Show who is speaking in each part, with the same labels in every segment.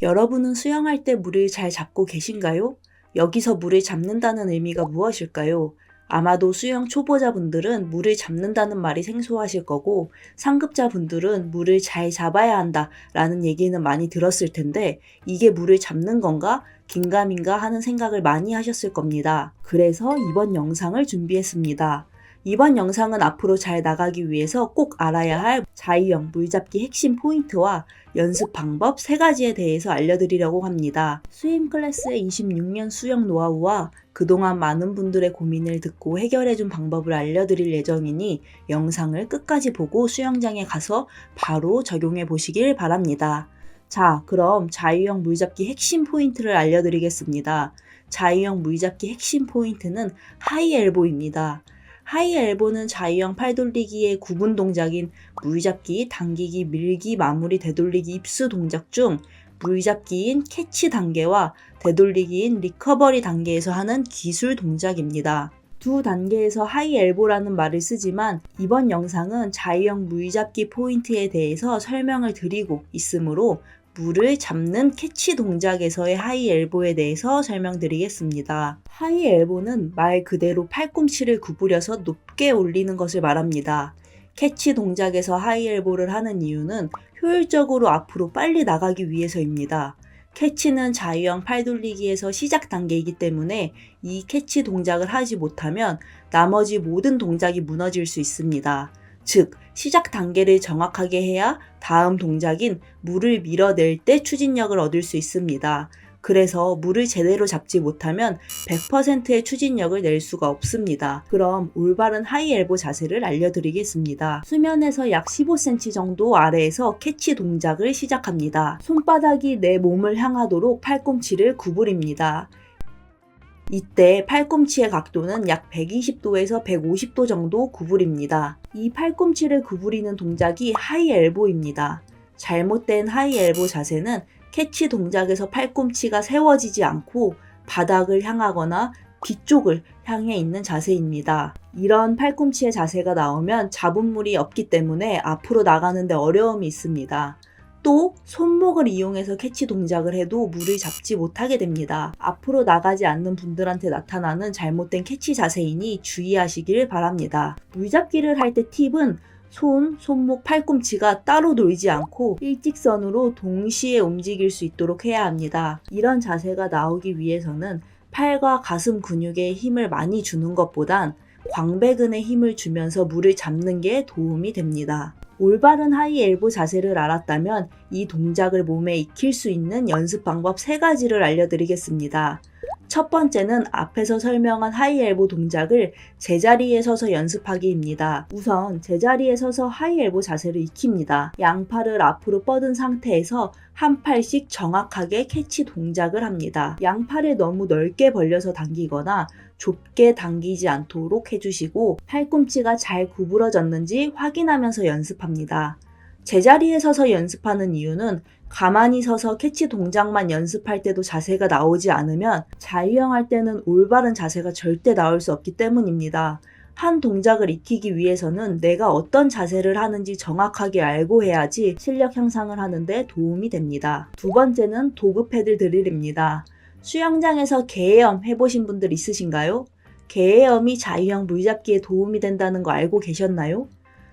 Speaker 1: 여러분은 수영할 때 물을 잘 잡고 계신가요? 여기서 물을 잡는다는 의미가 무엇일까요? 아마도 수영 초보자분들은 물을 잡는다는 말이 생소하실 거고, 상급자분들은 물을 잘 잡아야 한다 라는 얘기는 많이 들었을 텐데, 이게 물을 잡는 건가? 긴가민가 하는 생각을 많이 하셨을 겁니다. 그래서 이번 영상을 준비했습니다. 이번 영상은 앞으로 잘 나가기 위해서 꼭 알아야 할 자유형 물잡기 핵심 포인트와 연습 방법 3가지에 대해서 알려드리려고 합니다. 스임 클래스의 26년 수영 노하우와 그동안 많은 분들의 고민을 듣고 해결해준 방법을 알려드릴 예정이니 영상을 끝까지 보고 수영장에 가서 바로 적용해 보시길 바랍니다. 자, 그럼 자유형 물잡기 핵심 포인트를 알려드리겠습니다. 자유형 물잡기 핵심 포인트는 하이 엘보입니다. 하이 엘보는 자유형 팔돌리기의 구분 동작인 물잡기, 당기기, 밀기, 마무리, 되돌리기, 입수 동작 중 물잡기인 캐치 단계와 되돌리기인 리커버리 단계에서 하는 기술 동작입니다. 두 단계에서 하이 엘보라는 말을 쓰지만 이번 영상은 자유형 물잡기 포인트에 대해서 설명을 드리고 있으므로 물을 잡는 캐치 동작에서의 하이 엘보에 대해서 설명드리겠습니다. 하이 엘보는 말 그대로 팔꿈치를 구부려서 높게 올리는 것을 말합니다. 캐치 동작에서 하이 엘보를 하는 이유는 효율적으로 앞으로 빨리 나가기 위해서입니다. 캐치는 자유형 팔돌리기에서 시작 단계이기 때문에 이 캐치 동작을 하지 못하면 나머지 모든 동작이 무너질 수 있습니다. 즉, 시작 단계를 정확하게 해야 다음 동작인 물을 밀어낼 때 추진력을 얻을 수 있습니다. 그래서 물을 제대로 잡지 못하면 100%의 추진력을 낼 수가 없습니다. 그럼 올바른 하이 엘보 자세를 알려드리겠습니다. 수면에서 약 15cm 정도 아래에서 캐치 동작을 시작합니다. 손바닥이 내 몸을 향하도록 팔꿈치를 구부립니다. 이때 팔꿈치의 각도는 약 120도에서 150도 정도 구부립니다. 이 팔꿈치를 구부리는 동작이 하이 엘보입니다. 잘못된 하이 엘보 자세는 캐치 동작에서 팔꿈치가 세워지지 않고 바닥을 향하거나 뒤쪽을 향해 있는 자세입니다. 이런 팔꿈치의 자세가 나오면 잡은 물이 없기 때문에 앞으로 나가는데 어려움이 있습니다. 또 손목을 이용해서 캐치 동작을 해도 물을 잡지 못하게 됩니다. 앞으로 나가지 않는 분들한테 나타나는 잘못된 캐치 자세이니 주의하시길 바랍니다. 물잡기를 할 때 팁은 손, 손목, 팔꿈치가 따로 놀지 않고 일직선으로 동시에 움직일 수 있도록 해야 합니다. 이런 자세가 나오기 위해서는 팔과 가슴 근육에 힘을 많이 주는 것보단 광배근에 힘을 주면서 물을 잡는 게 도움이 됩니다. 올바른 하이 엘보 자세를 알았다면 이 동작을 몸에 익힐 수 있는 연습 방법 3가지를 알려드리겠습니다. 첫 번째는 앞에서 설명한 하이 엘보 동작을 제자리에 서서 연습하기입니다. 우선 제자리에 서서 하이 엘보 자세를 익힙니다. 양팔을 앞으로 뻗은 상태에서 한 팔씩 정확하게 캐치 동작을 합니다. 양팔을 너무 넓게 벌려서 당기거나 좁게 당기지 않도록 해주시고 팔꿈치가 잘 구부러졌는지 확인하면서 연습합니다. 제자리에 서서 연습하는 이유는 가만히 서서 캐치 동작만 연습할 때도 자세가 나오지 않으면 자유형 할 때는 올바른 자세가 절대 나올 수 없기 때문입니다. 한 동작을 익히기 위해서는 내가 어떤 자세를 하는지 정확하게 알고 해야지 실력 향상을 하는데 도움이 됩니다. 두 번째는 도구 패드 드릴입니다. 수영장에서 개헤엄 해보신 분들 있으신가요? 개헤엄이 자유형 물잡기에 도움이 된다는 거 알고 계셨나요?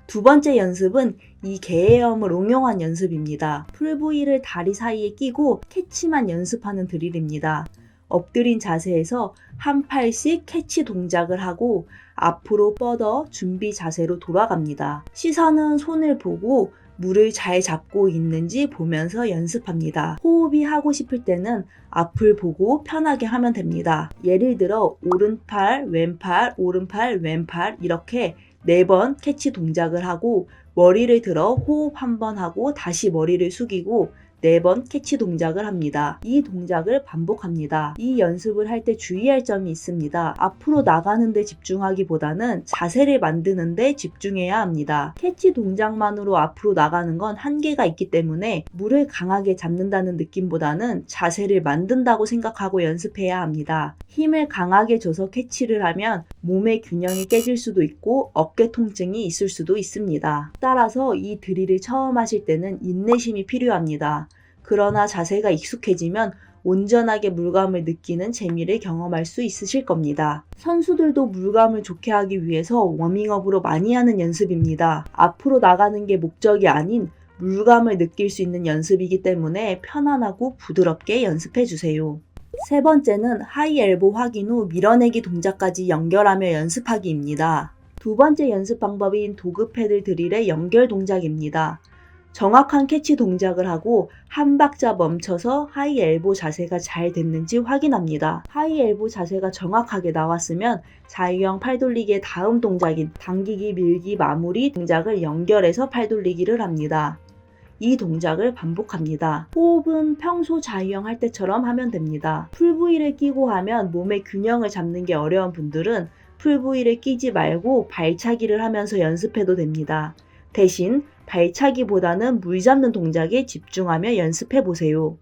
Speaker 1: 두 번째 연습은 이 개헤엄을 응용한 연습입니다. 풀브이를 다리 사이에 끼고 캐치만 연습하는 드릴입니다. 엎드린 자세에서 한 팔씩 캐치 동작을 하고 앞으로 뻗어 준비 자세로 돌아갑니다. 시선은 손을 보고 물을 잘 잡고 있는지 보면서 연습합니다. 호흡이 하고 싶을 때는 앞을 보고 편하게 하면 됩니다. 예를 들어 오른팔, 왼팔, 오른팔, 왼팔 이렇게 4번 캐치 동작을 하고 머리를 들어 호흡 한번 하고 다시 머리를 숙이고 4번 캐치 동작을 합니다. 이 동작을 반복합니다. 이 연습을 할 때 주의할 점이 있습니다. 앞으로 나가는 데 집중하기보다는 자세를 만드는 데 집중해야 합니다. 캐치 동작만으로 앞으로 나가는 건 한계가 있기 때문에 물을 강하게 잡는다는 느낌보다는 자세를 만든다고 생각하고 연습해야 합니다. 힘을 강하게 줘서 캐치를 하면 몸의 균형이 깨질 수도 있고 어깨 통증이 있을 수도 있습니다. 따라서 이 드릴을 처음 하실 때는 인내심이 필요합니다. 그러나 자세가 익숙해지면 온전하게 물감을 느끼는 재미를 경험할 수 있으실 겁니다. 선수들도 물감을 좋게 하기 위해서 워밍업으로 많이 하는 연습입니다. 앞으로 나가는 게 목적이 아닌 물감을 느낄 수 있는 연습이기 때문에 편안하고 부드럽게 연습해 주세요. 세 번째는 하이 엘보 확인 후 밀어내기 동작까지 연결하며 연습하기입니다. 두 번째 연습 방법인 도그 패들 드릴의 연결 동작입니다. 정확한 캐치 동작을 하고 한 박자 멈춰서 하이 엘보 자세가 잘 됐는지 확인합니다. 하이 엘보 자세가 정확하게 나왔으면 자유형 팔돌리기의 다음 동작인 당기기, 밀기, 마무리 동작을 연결해서 팔돌리기를 합니다. 이 동작을 반복합니다. 호흡은 평소 자유형 할 때처럼 하면 됩니다. 풀브이를 끼고 하면 몸의 균형을 잡는 게 어려운 분들은 풀브이를 끼지 말고 발차기를 하면서 연습해도 됩니다. 대신 발차기보다는 물 잡는 동작에 집중하며 연습해 보세요.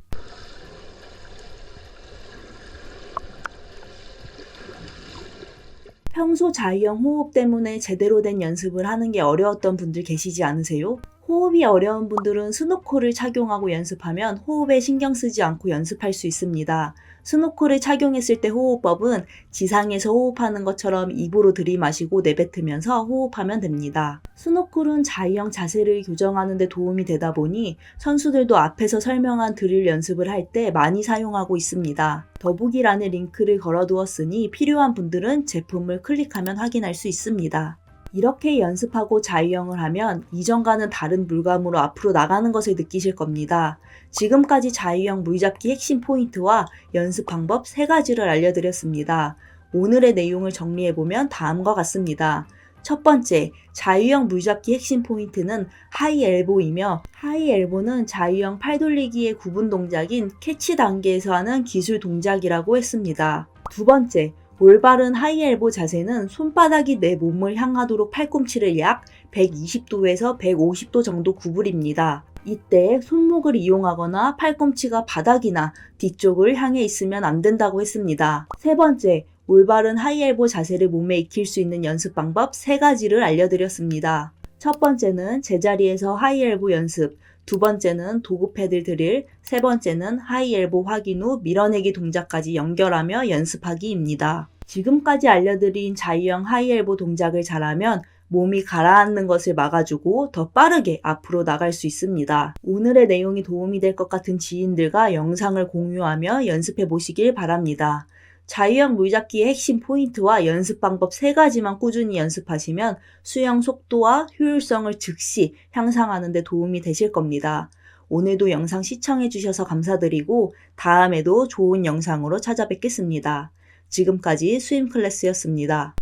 Speaker 1: 평소 자유형 호흡 때문에 제대로 된 연습을 하는 게 어려웠던 분들 계시지 않으세요? 호흡이 어려운 분들은 스노코를 착용하고 연습하면 호흡에 신경 쓰지 않고 연습할 수 있습니다. 스노코를 착용했을 때 호흡법은 지상에서 호흡하는 것처럼 입으로 들이마시고 내뱉으면서 호흡하면 됩니다. 스노콜은 자유형 자세를 교정하는 데 도움이 되다 보니 선수들도 앞에서 설명한 드릴 연습을 할 때 많이 사용하고 있습니다. 더보기란에 링크를 걸어두었으니 필요한 분들은 제품을 클릭하면 확인할 수 있습니다. 이렇게 연습하고 자유형을 하면 이전과는 다른 물감으로 앞으로 나가는 것을 느끼실 겁니다. 지금까지 자유형 물잡기 핵심 포인트와 연습 방법 3가지를 알려드렸습니다. 오늘의 내용을 정리해보면 다음과 같습니다. 첫 번째, 자유형 물잡기 핵심 포인트는 하이 엘보이며 하이 엘보는 자유형 팔돌리기의 구분 동작인 캐치 단계에서 하는 기술 동작이라고 했습니다. 두 번째, 올바른 하이 엘보 자세는 손바닥이 내 몸을 향하도록 팔꿈치를 약 120도에서 150도 정도 구부립니다. 이때 손목을 이용하거나 팔꿈치가 바닥이나 뒤쪽을 향해 있으면 안 된다고 했습니다. 세 번째, 올바른 하이 엘보 자세를 몸에 익힐 수 있는 연습 방법 3가지를 알려드렸습니다. 첫 번째는 제자리에서 하이 엘보 연습, 두 번째는 도구 패들 드릴, 세 번째는 하이 엘보 확인 후 밀어내기 동작까지 연결하며 연습하기입니다. 지금까지 알려드린 자유형 하이 엘보 동작을 잘하면 몸이 가라앉는 것을 막아주고 더 빠르게 앞으로 나갈 수 있습니다. 오늘의 내용이 도움이 될 것 같은 지인들과 영상을 공유하며 연습해 보시길 바랍니다. 자유형 물잡기의 핵심 포인트와 연습 방법 3가지만 꾸준히 연습하시면 수영 속도와 효율성을 즉시 향상하는 데 도움이 되실 겁니다. 오늘도 영상 시청해 주셔서 감사드리고 다음에도 좋은 영상으로 찾아뵙겠습니다. 지금까지 스윙 클래스였습니다.